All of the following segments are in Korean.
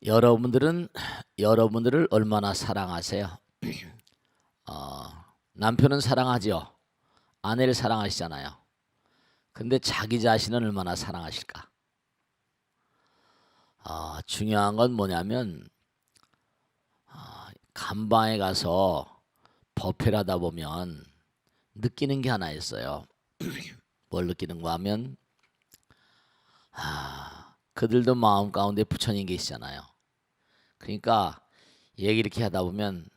여러분들을 얼마나 사랑하세요? 어, 남편은 사랑하죠. 아내를 사랑하시잖아요. 근데 자기 자신은 얼마나 사랑하실까? 중요한 건 뭐냐면 감방에 가서 법회를 하다 보면 느끼는 게 하나 있어요. 뭘 느끼는가 하면 그들도 마음 가운데 부처님 계시잖아요. 그러니까 얘기 이렇게 하다 보면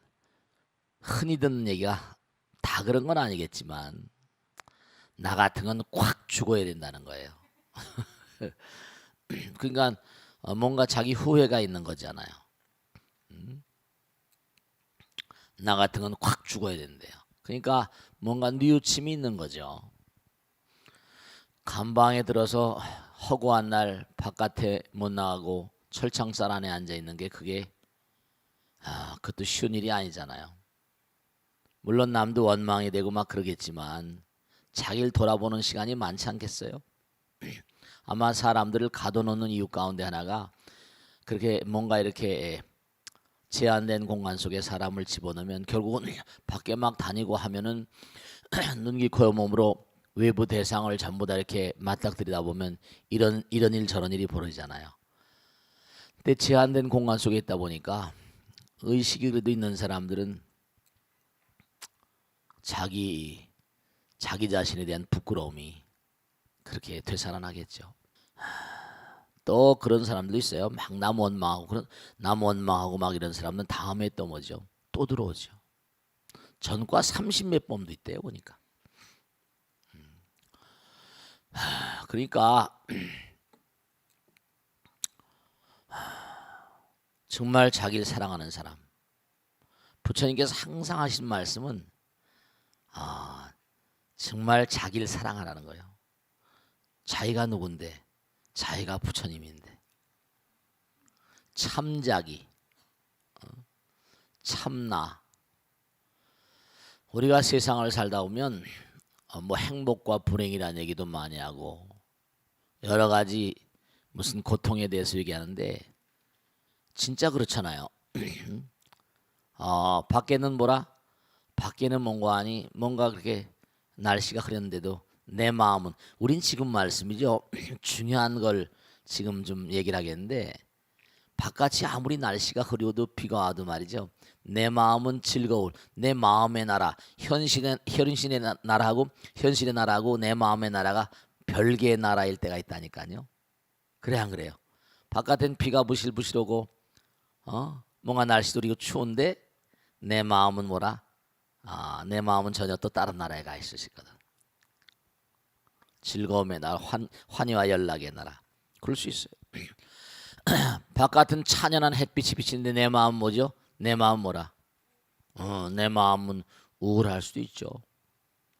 흔히 듣는 얘기가 다 그런 건 아니겠지만 나 같은 건 꽉 죽어야 된다는 거예요. 그러니까 뭔가 자기 후회가 있는 거잖아요. 나 같은 건 꽉 죽어야 된대요. 그러니까 뭔가 뉘우침이 있는 거죠. 감방에 들어서 허구한 날 바깥에 못 나가고 철창살 안에 앉아 있는 게 그게 그것도 쉬운 일이 아니잖아요. 물론 남도 원망이 되고 막 그러겠지만 자기를 돌아보는 시간이 많지 않겠어요? 아마 사람들을 가둬놓는 이유 가운데 하나가 그렇게 뭔가 이렇게 제한된 공간 속에 사람을 집어넣으면 결국은 밖에 막 다니고 하면은 눈, 귀, 코, 몸으로 외부 대상을 전부 다 이렇게 맞닥뜨리다 보면 이런 일 저런 일이 벌어지잖아요. 근데 제한된 공간 속에 있다 보니까 의식이 그래도 있는 사람들은 자기 자신에 대한 부끄러움이 그렇게 되살아나겠죠. 또 그런 사람도 있어요. 막 남 원망하고 막 이런 사람은 다음에 또 뭐죠? 또 들어오죠. 전과 30몇 범도 있대요 보니까. 그러니까 정말 자기를 사랑하는 사람. 부처님께서 항상 하신 말씀은 정말 자기를 사랑하라는 거예요. 자기가 누군데? 자기가 부처님인데. 참자기, 참나. 우리가 세상을 살다 보면 뭐 행복과 불행이라는 얘기도 많이 하고 여러 가지 무슨 고통에 대해서 얘기하는데 진짜 그렇잖아요. 밖에는 뭐라? 밖에는 뭔가 그렇게 날씨가 흐렸는데도 내 마음은 우린 지금 말씀이죠. 중요한 걸 지금 좀 얘기를 하겠는데 바깥이 아무리 날씨가 흐려도 비가 와도 말이죠. 내 마음은 즐거울 내 마음의 나라 현실의 나라하고 내 마음의 나라가 별개의 나라일 때가 있다니까요. 그래 안 그래요? 바깥엔 비가 부실부실 오고 뭔가 날씨도 그리고 추운데 내 마음은 뭐라? 내 마음은 전혀 또 다른 나라에 가 있으시거든. 즐거움의 나라, 환희와 연락의 나라. 그럴 수 있어요. 바깥은 찬연한 햇빛이 비치는데 내 마음 뭐죠? 내 마음 뭐라? 내 마음은 우울할 수도 있죠.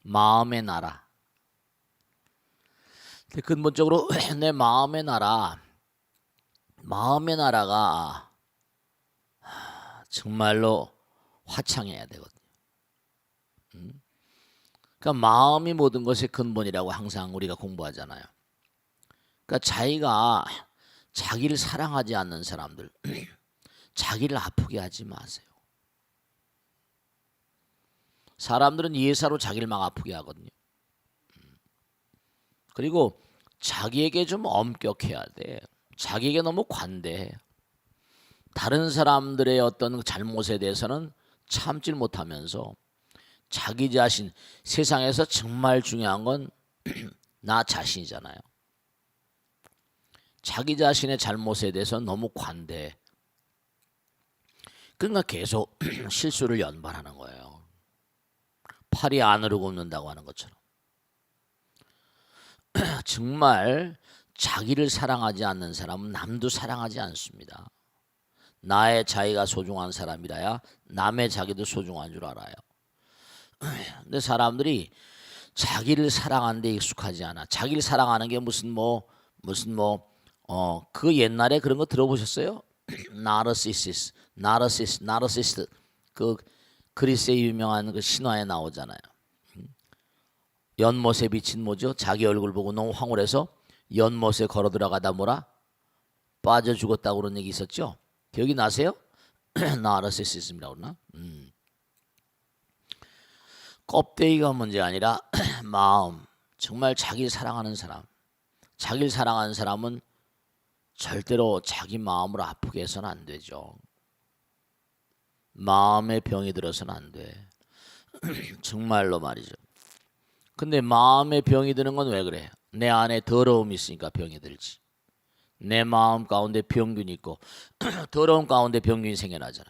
마음의 나라. 근데 근본적으로 내 마음의 나라가 정말로 화창해야 되거든요. 그러니까 마음이 모든 것의 근본이라고 항상 우리가 공부하잖아요. 그러니까 자기를 사랑하지 않는 사람들, 자기를 아프게 하지 마세요. 사람들은 예사로 자기를 막 아프게 하거든요. 그리고 자기에게 좀 엄격해야 돼. 자기에게 너무 관대해. 다른 사람들의 어떤 잘못에 대해서는 참질 못하면서 자기 자신, 세상에서 정말 중요한 건 나 자신이잖아요. 자기 자신의 잘못에 대해서 너무 관대해. 그러니까 계속 실수를 연발하는 거예요. 팔이 안으로 굽는다고 하는 것처럼. 정말 자기를 사랑하지 않는 사람은 남도 사랑하지 않습니다. 나의 자기가 소중한 사람이라야 남의 자기도 소중한 줄 알아요. 근데 사람들이 자기를 사랑하는 데 익숙하지 않아. 자기를 사랑하는 게 그 옛날에 그런 거 들어보셨어요? 나르시스트. 그 그리스의 유명한 그 신화에 나오잖아요. 연못에 비친 뭐죠? 자기 얼굴 보고 너무 황홀해서 연못에 걸어 들어가다 뭐라? 빠져 죽었다고 그런 얘기 있었죠? 기억이 나세요? 나르시시즘이라고 그러나? 껍데기가 문제가 아니라 마음. 정말 자기를 사랑하는 사람. 자기를 사랑하는 사람은 절대로 자기 마음을 아프게 해서는 안 되죠. 마음에 병이 들어서는 안 돼. 정말로 말이죠. 근데 마음에 병이 드는 건 왜 그래? 내 안에 더러움이 있으니까 병이 들지. 내 마음 가운데 병균이 있고 더러움 가운데 병균이 생겨나잖아.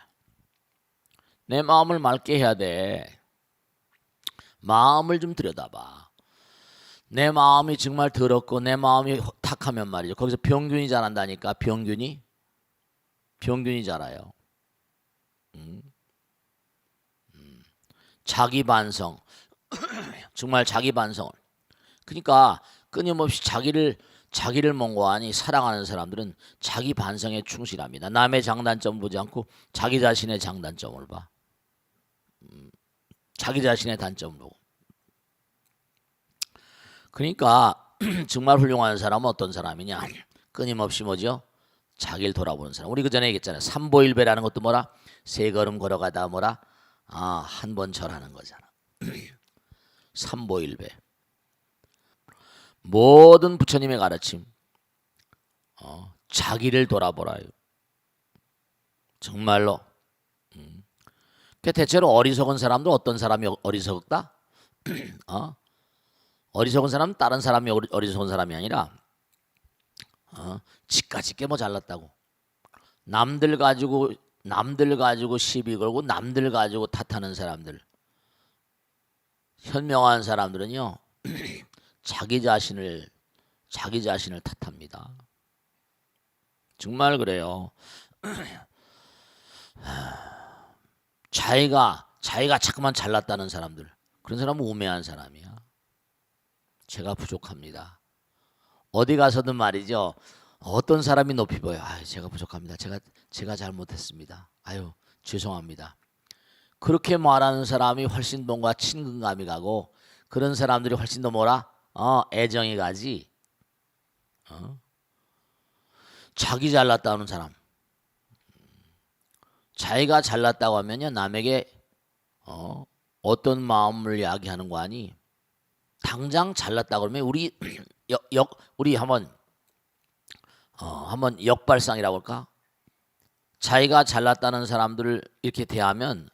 내 마음을 맑게 해야 돼. 마음을 좀 들여다봐. 내 마음이 정말 더럽고 내 마음이 탁하면 말이죠. 거기서 병균이 자란다니까. 병균이 자라요. 자기 반성. 정말 자기 반성을. 그러니까 끊임없이 자기를 몽고하니 사랑하는 사람들은 자기 반성에 충실합니다. 남의 장단점 보지 않고 자기 자신의 장단점을 봐. 자기 자신의 단점을 보고. 그러니까 정말 훌륭한 사람은 어떤 사람이냐? 끊임없이 뭐죠? 자기를 돌아보는 사람. 우리 그 전에 얘기했잖아요. 삼보일배라는 것도 뭐라? 세 걸음 걸어가다 뭐라? 한 번 절하는 거잖아. 삼보일배. 모든 부처님의 가르침. 자기를 돌아보라요. 정말로. 대체로 어리석은 사람도 어떤 사람이 어리석다? 어리석은 사람은 다른 사람이 어리석은 사람이 아니라 지까지 게 뭐 잘났다고. 남들 가지고 시비 걸고 남들 가지고 탓하는 사람들. 현명한 사람들은요. 자기 자신을 탓합니다. 정말 그래요. 자기가 자꾸만 잘났다는 사람들. 그런 사람은 우매한 사람이야. 제가 부족합니다. 어디 가서든 말이죠. 어떤 사람이 높이 보여. 제가 부족합니다. 제가 잘못했습니다. 죄송합니다. 그렇게 말하는 사람이 훨씬 뭔가 친근감이 가고 그런 사람들이 훨씬 더 뭐라? 애정이 가지. 자기 잘났다는 사람. 자기가 잘났다고 하면요. 남에게 어떤 마음을 이야기하는 거 아니? 당장 잘났다고 그러면 우리 한번 역발상이라고 할까? 자기가 잘났다는 사람들을 이렇게 대하면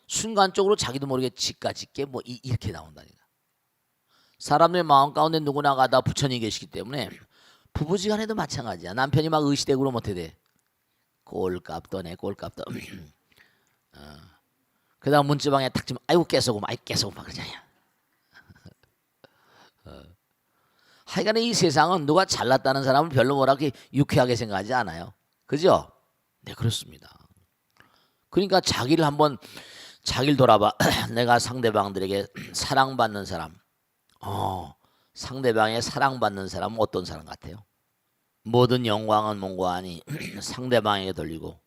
순간적으로 자기도 모르게 지까지 게 뭐 이렇게 나온다니까. 사람의 마음 가운데 누구나가 다 부처님이 계시기 때문에 부부지간에도 마찬가지야. 남편이 막 의시되고 그러면 어떻게 돼? 꼴값도 내 꼴값도. 그다음 문지방에 탁 치면 아이고 깨서고 막 그러잖아요. 하여간에 이 세상은 누가 잘났다는 사람을 별로 뭐라고 유쾌하게 생각하지 않아요. 그죠? 네, 그렇습니다. 그러니까 자기를 돌아봐. 내가 상대방들에게 사랑받는 사람. 상대방의 사랑받는 사람은 어떤 사람 같아요? 모든 영광은 몽고하니 상대방에게 돌리고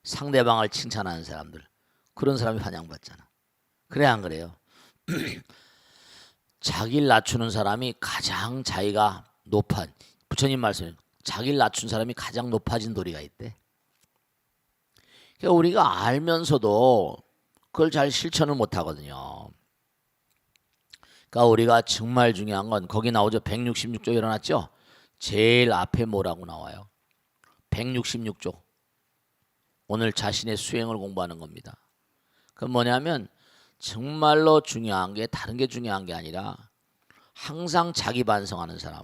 상대방을 칭찬하는 사람들. 그런 사람이 환영받잖아. 그래 안 그래요? 자기를 낮추는 사람이 가장 자기가 부처님 말씀에 자기를 낮춘 사람이 가장 높아진 도리가 있대. 그러니까 우리가 알면서도 그걸 잘 실천을 못 하거든요. 그러니까 우리가 정말 중요한 건 거기 나오죠. 166조 일어났죠. 제일 앞에 뭐라고 나와요? 166조. 오늘 자신의 수행을 공부하는 겁니다. 그건 뭐냐면 정말로 중요한 게 다른 게 중요한 게 아니라 항상 자기 반성하는 사람.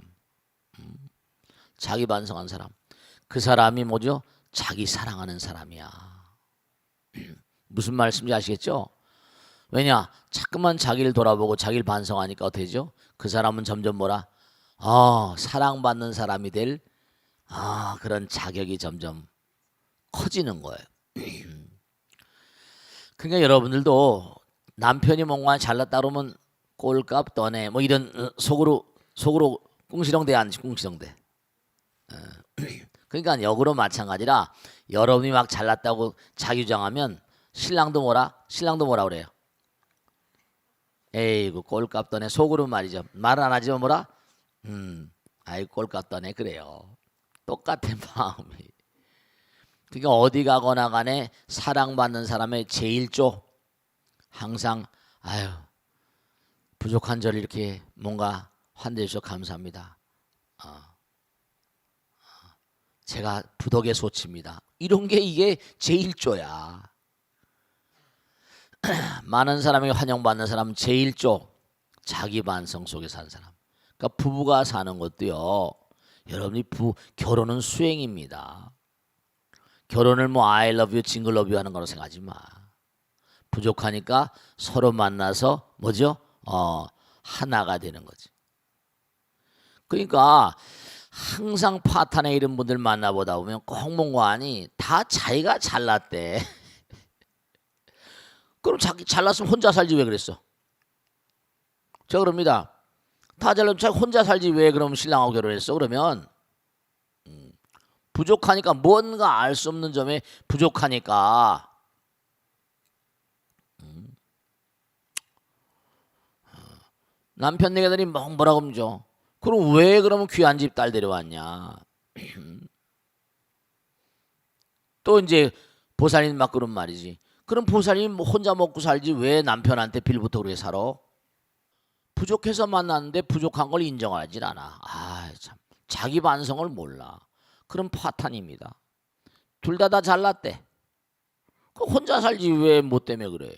자기 반성하는 사람. 그 사람이 뭐죠? 자기 사랑하는 사람이야. 무슨 말씀인지 아시겠죠? 왜냐? 자꾸만 자기를 돌아보고 자기를 반성하니까 어떻게 되죠? 그 사람은 점점 뭐라? 사랑받는 사람이 될 그런 자격이 점점 커지는 거예요. 그러니까 여러분들도 남편이 뭔가 잘났다 그러면 꼴값 떠네 뭐 이런 속으로 꿍시렁대 안 꿍시렁대. 그러니까 역으로 마찬가지라 여러분이 막 잘났다고 자기 주장하면 신랑도 뭐라 그래요? 에이구 꼴값 떠네. 속으로 말이죠. 말 안 하지만 뭐라? 꼴값 떠네 그래요. 똑같은 마음이. 그러니까 어디 가거나 간에 사랑받는 사람의 제일조 항상 아유 부족한 저를 이렇게 뭔가 환대해 주셔서 감사합니다. 제가 부덕의 소치입니다. 이런 게 이게 제일조야. 많은 사람에게 환영받는 사람은 제일조 자기 반성 속에 산 사람. 그러니까 부부가 사는 것도요. 여러분이 결혼은 수행입니다. 결혼을 뭐 I love you, 징글 love you 하는 거로 생각하지 마. 부족하니까 서로 만나서 뭐죠? 하나가 되는 거지. 그러니까 항상 파탄에 이런 분들 만나보다 보면 꼭 뭔가 아니 다 자기가 잘났대. 그럼 자기 잘났으면 혼자 살지 왜 그랬어? 저 그럽니다. 다 잘나면 자기 혼자 살지 왜 그럼 신랑하고 결혼했어? 그러면 부족하니까 뭔가 알 수 없는 점에 부족하니까 남편 내게들이 뭐라고 하죠. 그럼 왜 그러면 귀한 집 딸 데려왔냐? 또 이제 보살님 막 그런 말이지. 그럼 보살님 혼자 먹고 살지 왜 남편한테 빌부터 그렇게 살아? 부족해서 만났는데 부족한 걸 인정하지 않아. 아 참 자기 반성을 몰라. 그럼 파탄입니다. 둘 다 잘났대. 그 혼자 살지 왜 뭐 때문에 그래?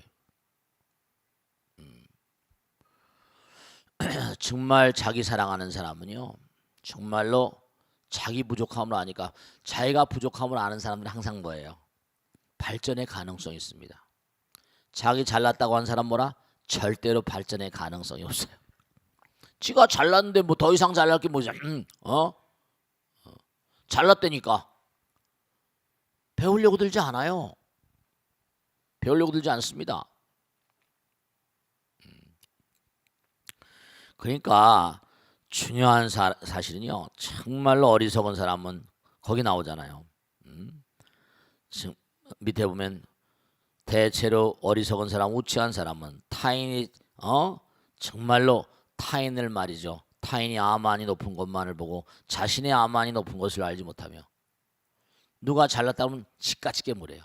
정말 자기 사랑하는 사람은요. 정말로 자기 부족함을 아니까 자기가 부족함을 아는 사람들은 항상 뭐예요? 발전의 가능성이 있습니다. 자기 잘났다고 한 사람 뭐라? 절대로 발전의 가능성이 없어요. 지가 잘났는데 뭐 더 이상 잘날 게 뭐지? 잘났다니까. 배우려고 들지 않아요. 배우려고 들지 않습니다. 그러니까 중요한 사실은요. 정말로 어리석은 사람은 거기 나오잖아요. 지금 밑에 보면 대체로 어리석은 사람, 우치한 사람은 타인이 정말로 타인을 말이죠. 타인이 아만이 높은 것만을 보고 자신의 아만이 높은 것을 알지 못하며 누가 잘났다 하면 치까치 깨물어요.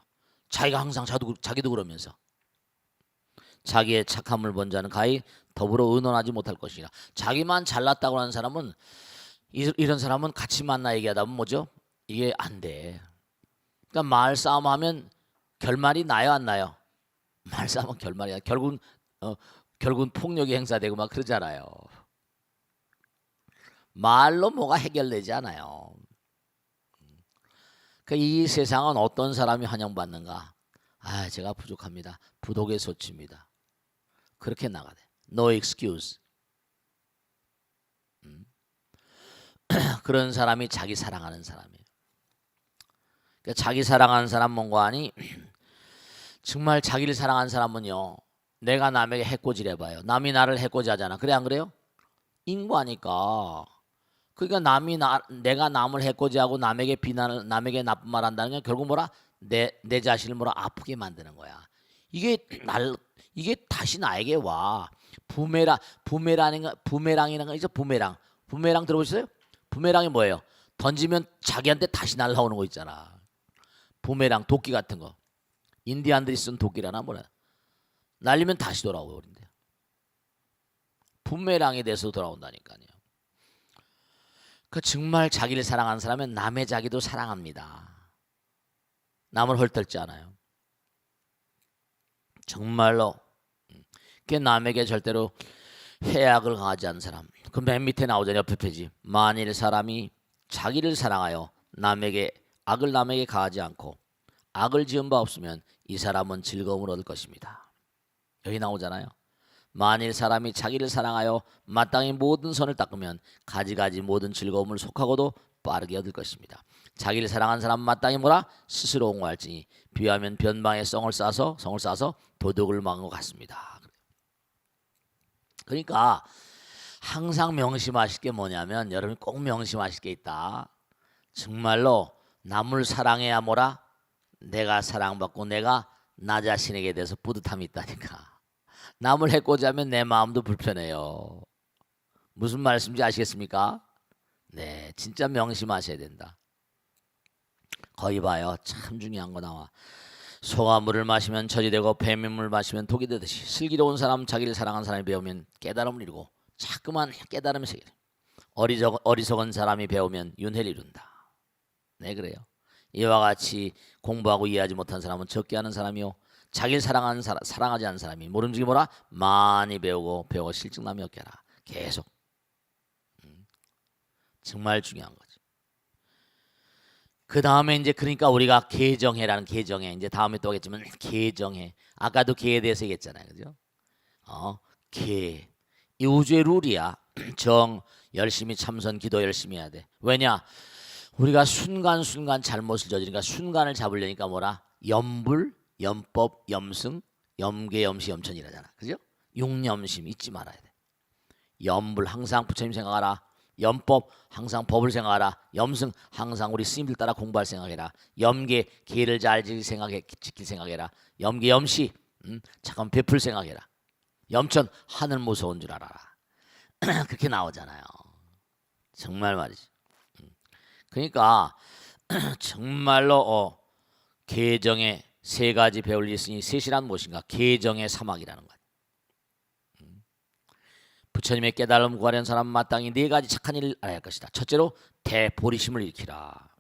자기가 항상 자기도 그러면서 자기의 착함을 본 자는 가히 더불어 의논하지 못할 것이라. 자기만 잘났다고 하는 사람은 이런 사람은 같이 만나 얘기하다 보면 뭐죠? 이게 안 돼. 그러니까 말싸움하면 결말이 나요 안 나요? 말싸움은 결말이야. 결국은 폭력이 행사되고 막 그러잖아요. 말로 뭐가 해결되지 않아요. 그러니까 이 세상은 어떤 사람이 환영받는가? 아 제가 부족합니다. 부족의 소치입니다. 그렇게 나가야 돼. No excuse. 그런 사람이 자기 사랑하는 사람이에요. 그러니까 자기 사랑하는 사람 뭔가 하니 정말 자기를 사랑하는 사람은요. 내가 남에게 해코지를 해봐요. 남이 나를 해코지하잖아. 그래 안 그래요? 인과니까. 그러니까 내가 남을 해코지하고 남에게 비난을 남에게 나쁜 말 한다는 건 결국 뭐라? 내 자신을 뭐라 아프게 만드는 거야. 이게 다시 나에게 와. 부메랑이라는 거 있죠? 부메랑 들어보셨어요? 부메랑이 뭐예요? 던지면 자기한테 다시 날라오는 거 있잖아. 부메랑 도끼 같은 거. 인디안들이 쓴 도끼라나 뭐라. 날리면 다시 돌아오고 그런데. 부메랑이 돼서 돌아온다니까요. 그 정말 자기를 사랑하는 사람은 남의 자기도 사랑합니다. 남을 헐뜯지 않아요. 정말로 그 남에게 절대로 해악을 가하지 않는 사람. 그 맨 밑에 나오잖아요. 옆에 페이지. 만일 사람이 자기를 사랑하여 악을 남에게 가하지 않고 악을 지은 바 없으면 이 사람은 즐거움을 얻을 것입니다. 여기 나오잖아요. 만일 사람이 자기를 사랑하여 마땅히 모든 선을 닦으면 가지가지 모든 즐거움을 속하고도 빠르게 얻을 것입니다. 자기를 사랑한 사람은 마땅히 뭐라? 스스로 옹호할지니 비하면 변방에 성을 쌓아서 도둑을 막은 것 같습니다. 그러니까 항상 명심하실 게 뭐냐면 여러분이 꼭 명심하실 게 있다. 정말로 남을 사랑해야 뭐라? 내가 사랑받고 내가 나 자신에게 대해서 뿌듯함이 있다니까. 남을 해코지 하면 내 마음도 불편해요. 무슨 말씀인지 아시겠습니까? 네, 진짜 명심하셔야 된다. 거기 봐요. 참 중요한 거 나와. 소가 물을 마시면 젖이 되고 뱀이 물을 마시면 독이 되듯이 슬기로운 사람 자기를 사랑하는 사람이 배우면 깨달음을 이루고 자꾸만 깨달음을 세계. 어리석은 사람이 배우면 윤회를 이룬다. 네 그래요. 이와 같이 공부하고 이해하지 못한 사람은 적게 하는 사람이요 자기를 사랑하지 않는 사람이 모름지기 뭐라 많이 배우고 실증남이 없게 하라. 계속 정말 중요한 거죠. 그 다음에 이제 그러니까 우리가 개정해라는 개정해 이제 다음에 또 하겠지만 개정해 아까도 개에 대해서 얘기했잖아요, 그죠? 개 이 우주의 룰이야. 정 열심히 참선 기도 열심히 해야 돼. 왜냐? 우리가 순간순간 잘못을 저지르니까 순간을 잡으려니까 뭐라? 염불, 염법, 염승, 염계, 염시, 염천이라잖아. 그죠? 육념심 잊지 말아야 돼. 염불 항상 부처님 생각하라. 염법 항상 법을 생각하라. 염승 항상 우리 스님들 따라 공부할 생각해라. 염계 계를 잘 지킬 생각해라. 염계 염시 잠깐 베풀 생각해라. 염천 하늘 무서운 줄 알아라. 그렇게 나오잖아요. 정말 말이지. 그러니까 정말로 계정의 세 가지 배울 일이 있으니 셋이란 무엇인가? 계정의 사막이라는 것. 부처님의 깨달음 구하려는 사람은 마땅히 네 가지 착한 일을 알아야 할 것이다. 첫째로 대보리심을 일으키라.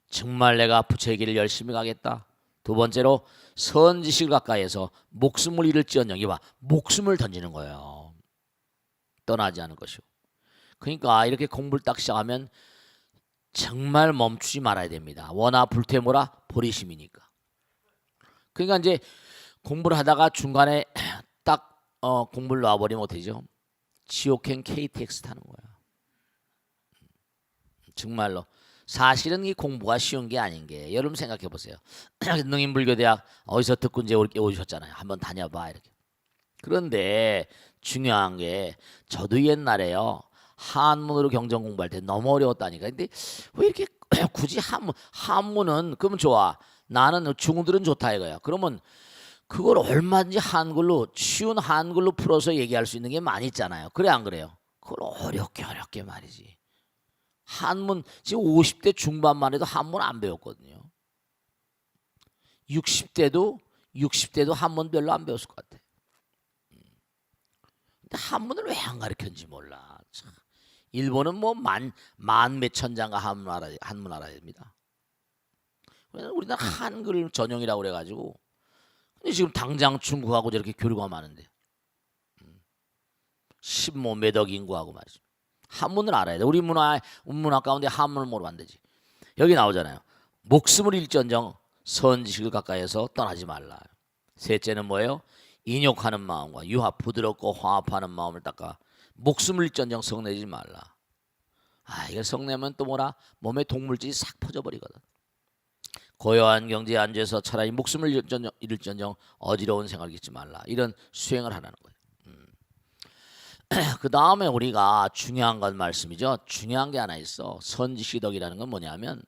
정말 내가 부처의 길을 열심히 가겠다. 두 번째로 선지식을 가까이해서 목숨을 잃을지언정. 이봐, 목숨을 던지는 거예요. 떠나지 않을 것이오. 그러니까 이렇게 공부를 딱 시작하면 정말 멈추지 말아야 됩니다. 워나 불태모라 보리심이니까. 그러니까 이제 공부를 하다가 중간에 딱 공부를 놔버리면 어떻게죠? 지옥행 KTX 타는 거야. 정말로. 사실은 이 공부가 쉬운 게 아닌 게 여러분 생각해 보세요. 능인불교대학 어디서 듣고 이제 오셨잖아요. 한번 다녀봐 이렇게. 그런데 중요한 게 저도 옛날에요. 한문으로 경전 공부할 때 너무 어려웠다니까. 근데 왜 이렇게 굳이 한문은 그러면 좋아. 나는 중국들은 좋다 이거야. 그러면 그걸 얼마든지 한글로 쉬운 한글로 풀어서 얘기할 수 있는 게 많이 있잖아요. 그래 안 그래요? 그걸 어렵게 말이지. 한문 지금 50대 중반만 해도 한문 안 배웠거든요. 60대도 한문 별로 안 배웠을 것 같아. 근데 한문을 왜 안 가르쳤는지 몰라. 참. 일본은 뭐 만 몇천 장가 한문 알아야 됩니다. 우리나라 한글 전용이라고 그래가지고. 근데 지금 당장 중국하고 저렇게 교류가 많은데 10뭐 몇억 인구하고 말이죠. 한문을 알아야 돼. 우리 문화 가운데 한문을 모르면 안 되지. 여기 나오잖아요. 목숨을 잃을지언정 선지식을 가까이에서 떠나지 말라. 셋째는 뭐예요? 인욕하는 마음과 유합 부드럽고 화합하는 마음을 닦아 목숨을 잃을지언정 성내지 말라. 이거 성내면 또 뭐라? 몸에 동물질이 싹 퍼져버리거든. 고요한 경지에 앉아서 차라리 목숨을 잃을지언정 어지러운 생각을 잊지 말라. 이런 수행을 하라는 거예요. 그 다음에 우리가 중요한 건 말씀이죠. 중요한 게 하나 있어. 선지시덕이라는 건 뭐냐면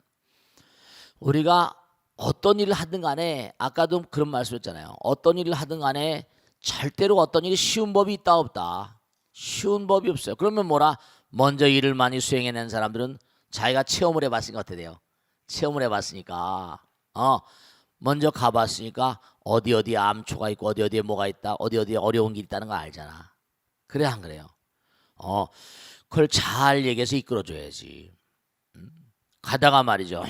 우리가 어떤 일을 하든 간에 아까도 그런 말씀했잖아요. 어떤 일을 하든 간에 절대로 어떤 일이 쉬운 법이 있다 없다. 쉬운 법이 없어요. 그러면 뭐라? 먼저 일을 많이 수행해낸 사람들은 자기가 체험을 해봤으니까 어떻게 돼요? 체험을 해봤으니까 먼저 가봤으니까 어디 암초가 있고 어디에 뭐가 있다. 어디에 어려운 길이 있다는 거 알잖아. 그래 안 그래요? 그걸 잘 얘기해서 이끌어줘야지. 가다가 말이죠.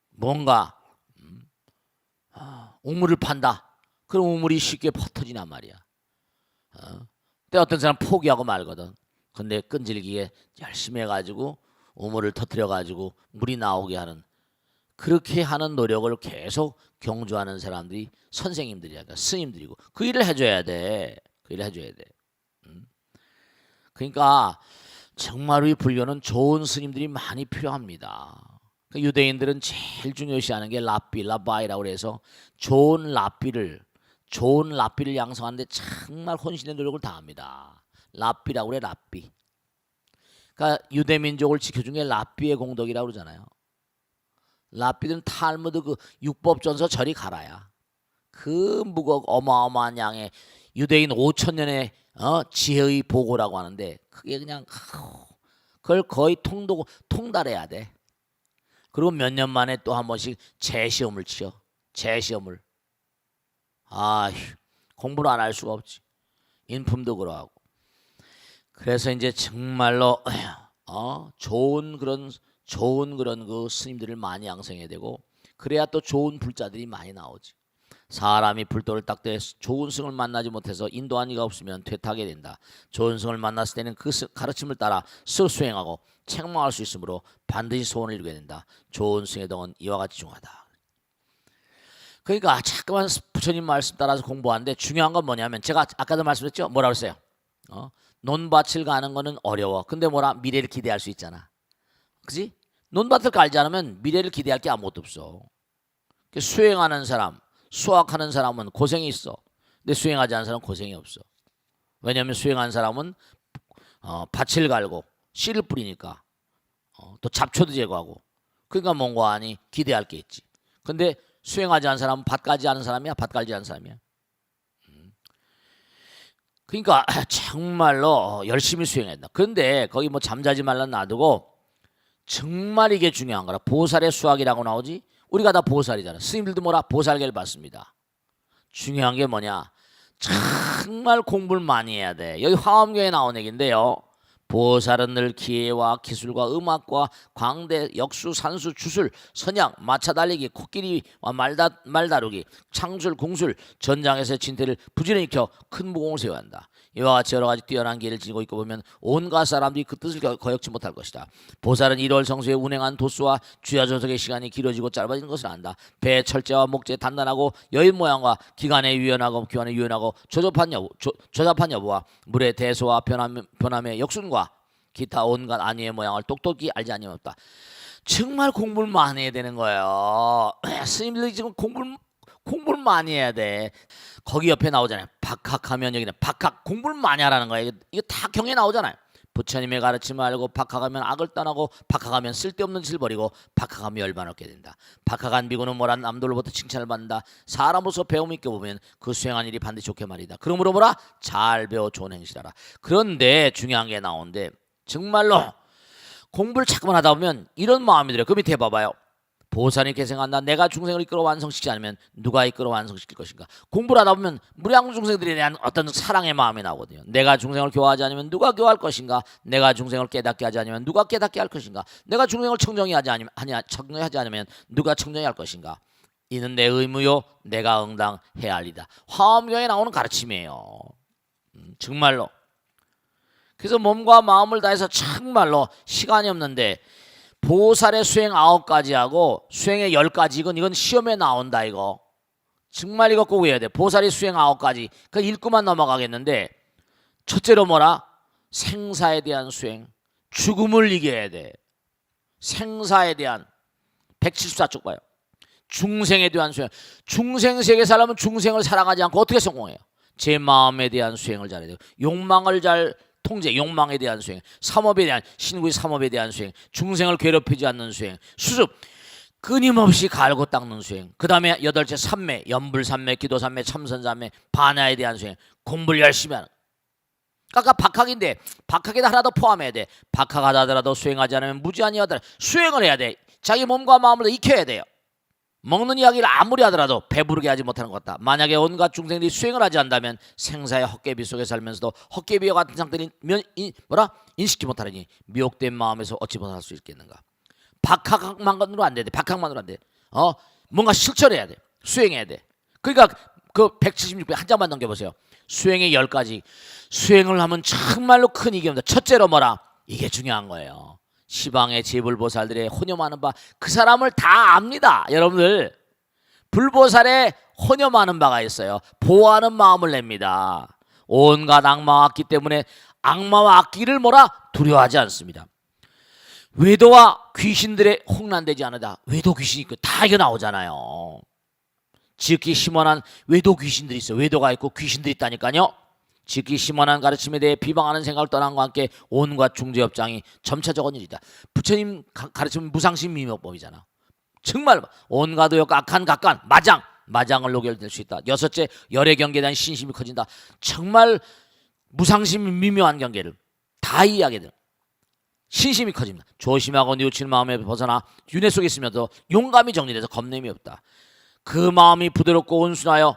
뭔가 우물을 판다. 그럼 우물이 쉽게 퍼터지단 말이야. 근데 어떤 사람 포기하고 말거든. 근데 끈질기게 열심히 해가지고 우물을 터뜨려가지고 물이 나오게 하는 그렇게 하는 노력을 계속 경주하는 사람들이 선생님들이야. 그러니까 스님들이고 그 일을 해줘야 돼. 그 일을 해줘야 돼. 그러니까 정말 우리 불교는 좋은 스님들이 많이 필요합니다. 유대인들은 제일 중요시하는 게 라바이라고 해서 좋은 라비를 양성하는데 정말 혼신의 노력을 다합니다. 라비라고 그래. 라비. 그러니까 유대 민족을 지켜준 게 라비의 공덕이라고 그러잖아요. 라비들은 탈무드 그 육법전서 저리 가라야. 그 어마어마한 양의 유대인 5,000년의 지혜의 보고라고 하는데 그게 그냥 그걸 거의 통달해야 돼. 그리고 몇 년 만에 또 한 번씩 재시험을 치어. 재시험을. 아휴, 공부를 안 할 수가 없지. 인품도 그러하고. 그래서 이제 정말로 좋은 그런 그 스님들을 많이 양성해야 되고, 그래야 또 좋은 불자들이 많이 나오지. 사람이 불도를 닦되 좋은 승을 만나지 못해서 인도한 이가 없으면 퇴타하게 된다. 좋은 승을 만났을 때는 그 가르침을 따라 수행하고 책망할 수 있으므로 반드시 소원을 이루게 된다. 좋은 승의 덕은 이와 같이 중하다. 그러니까 자꾸만 부처님 말씀 따라서 공부하는데 중요한 건 뭐냐면, 제가 아까도 말씀드렸죠. 뭐라고 했어요? 논밭을 가는 거는 어려워. 근데 뭐라? 미래를 기대할 수 있잖아. 그지? 논밭을 갈지 않으면 미래를 기대할 게 아무것도 없어. 수행하는 사람, 수학하는 사람은 고생이 있어. 근데 수행하지 않는 사람은 고생이 없어. 왜냐하면 수행하는 사람은 밭을 갈고 씨를 뿌리니까, 또 잡초도 제거하고, 그러니까 뭔가 아니 기대할 게 있지. 근데 수행하지 않는 사람은 밭 가지 않은 사람이야, 밭 갈지 않은 사람이야. 그러니까 정말로 열심히 수행해야 된다. 그런데 거기 뭐 잠자지 말라 놔두고, 정말 이게 중요한 거라. 보살의 수학이라고 나오지. 우리가 다 보살이잖아. 스님들도 뭐라? 보살계를 받습니다. 중요한 게 뭐냐? 정말 공부를 많이 해야 돼. 여기 화엄경에 나온 얘기인데요. 보살은 늘 기회와 기술과 음악과 광대, 역수, 산수, 주술, 선양, 마차 달리기, 코끼리와 말 다루기, 창술, 궁술, 전장에서 진태를 부지런히 익혀 큰 무공을 세워야 한다. 이와 같이 여러 가지 뛰어난 기회를 지니고 있고 보면 온갖 사람들이 그 뜻을 거역지 못할 것이다. 보살은 1월 성수에 운행한 도수와 주야조석의 시간이 길어지고 짧아지는 것을 안다. 배 철제와 목재 단단하고 여인 모양과 기관에 유연하고 조잡한 여부와 물의 대소와 변함의 역순과 기타 온갖 안위의 모양을 똑똑히 알지 아니면 없다. 정말 공부를 많이 해야 되는 거예요. 스님들이 지금 공부를 많이 해야 돼. 거기 옆에 나오잖아요. 박학하면, 여기는 박학, 공부를 많이 하라는 거예요. 이거 다 경에 나오잖아요. 부처님의 가르침을 알고 박학하면 악을 떠나고, 박학하면 쓸데없는 짓을 버리고, 박학하면 열반 얻게 된다. 박학한 비구는 뭐라? 남들로부터 칭찬을 받는다. 사람으로서 배움 있게 보면 그 수행한 일이 반드시 좋게 말이다. 그러므로 뭐라? 잘 배워 좋은 행실하라. 그런데 중요한 게 나오는데, 정말로 공부를 자꾸만 하다 보면 이런 마음이 들어요. 그 밑에 봐봐요. 보살이 생각한다. 내가 중생을 이끌어 완성시키지 않으면 누가 이끌어 완성시킬 것인가. 공부를 하다 보면 무량 중생들에 대한 어떤 사랑의 마음이 나오거든요. 내가 중생을 교화하지 않으면 누가 교화할 것인가. 내가 중생을 깨닫게 하지 않으면 누가 깨닫게 할 것인가. 내가 중생을 청정하지 않으면 누가 청정할 것인가. 이는 내 의무요 내가 응당해야 할이다. 화엄경에 나오는 가르침이에요. 정말로. 그래서 몸과 마음을 다해서 정말로 시간이 없는데, 보살의 수행 9가지하고 수행의 10가지, 이건 시험에 나온다. 이거 정말 이거 꼭 외워야 돼. 보살이 수행 9가지 그 읽고만 넘어가겠는데, 첫째로 뭐라? 생사에 대한 수행, 죽음을 이겨야 돼. 생사에 대한 174쪽 봐요. 중생에 대한 수행. 중생세계 살려면 중생을 사랑하지 않고 어떻게 성공해요? 제 마음에 대한 수행을 잘해야 돼요. 욕망을 잘 통제, 욕망에 대한 수행, 삼업에 대한 신구의 삼업에 대한 수행, 중생을 괴롭히지 않는 수행, 수습, 끊임없이 갈고 닦는 수행. 그 다음에 8째 삼매, 연불삼매, 기도삼매, 참선삼매, 반야에 대한 수행. 공부를 열심히 하는. 아까 박학인데 박학에다 하나 더 포함해야 돼. 박학하다 하더라도 수행하지 않으면 무지하니 하더라도 수행을 해야 돼. 자기 몸과 마음을 익혀야 돼요. 먹는 이야기를 아무리 하더라도 배부르게 하지 못하는 것 같다. 만약에 온갖 중생들이 수행을 하지 않다면 생사의 헛개비 속에 살면서도 헛개비와 같은 상태를 인식지 못하느니 미혹된 마음에서 어찌 벗어날 수 있겠는가. 박학만으로 안 돼. 박학만으로 안 돼. 뭔가 실천해야 돼. 수행해야 돼. 그러니까 그 176배 한 장만 넘겨보세요. 수행의 10가지. 수행을 하면 정말로 큰 이익입니다. 첫째로 뭐라? 이게 중요한 거예요. 시방의 제불보살들의 혼념하는 바, 그 사람을 다 압니다. 여러분들, 불보살에 혼념하는 바가 있어요. 보호하는 마음을 냅니다. 온갖 악마와 악기 때문에 악마와 악기를 두려워하지 않습니다. 외도와 귀신들의 홍난되지 않으다. 외도 귀신이 다 이거 나오잖아요. 지극히 심원한 외도 귀신들이 있어요. 외도가 있고 귀신들이 있다니까요. 지극히 심원한 가르침에 대해 비방하는 생각을 떠난 것과 함께 온갖 중재업장이 점차 적은 일이다. 부처님 가르침은 무상심미명법이잖아. 정말 온갖 의욕, 악한 각관, 마장을 녹여낼 수 있다. 6째, 열의 경계에 대한 신심이 커진다. 정말 무상심 미묘한 경계를 다 이해하게 돼. 신심이 커집니다. 조심하고 뉘우치는 마음에 벗어나 윤회 속에 있으면도 용감히 정리돼서 겁냄이 없다. 그 마음이 부드럽고 온순하여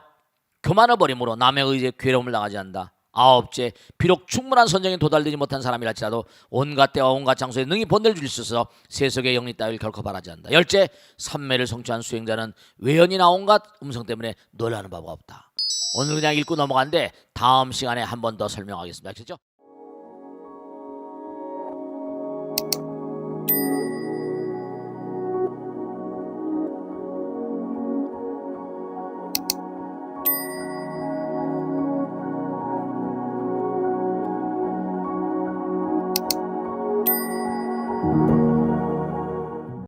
교만을 버림으로 남의 의지에 괴로움을 당하지 않는다. 아홉째, 비록 충분한 선정에 도달되지 못한 사람이랄지라도 온갖 때와 온갖 장소에 능히 본대를 줄 수 있어서 세속의 영리 따위를 결코 바라지 않는다. 열째, 삼매를 성취한 수행자는 외연이나 온갖 음성 때문에 놀라는 바가 없다. 오늘 그냥 읽고 넘어간데 다음 시간에 한 번 더 설명하겠습니다. 그렇죠?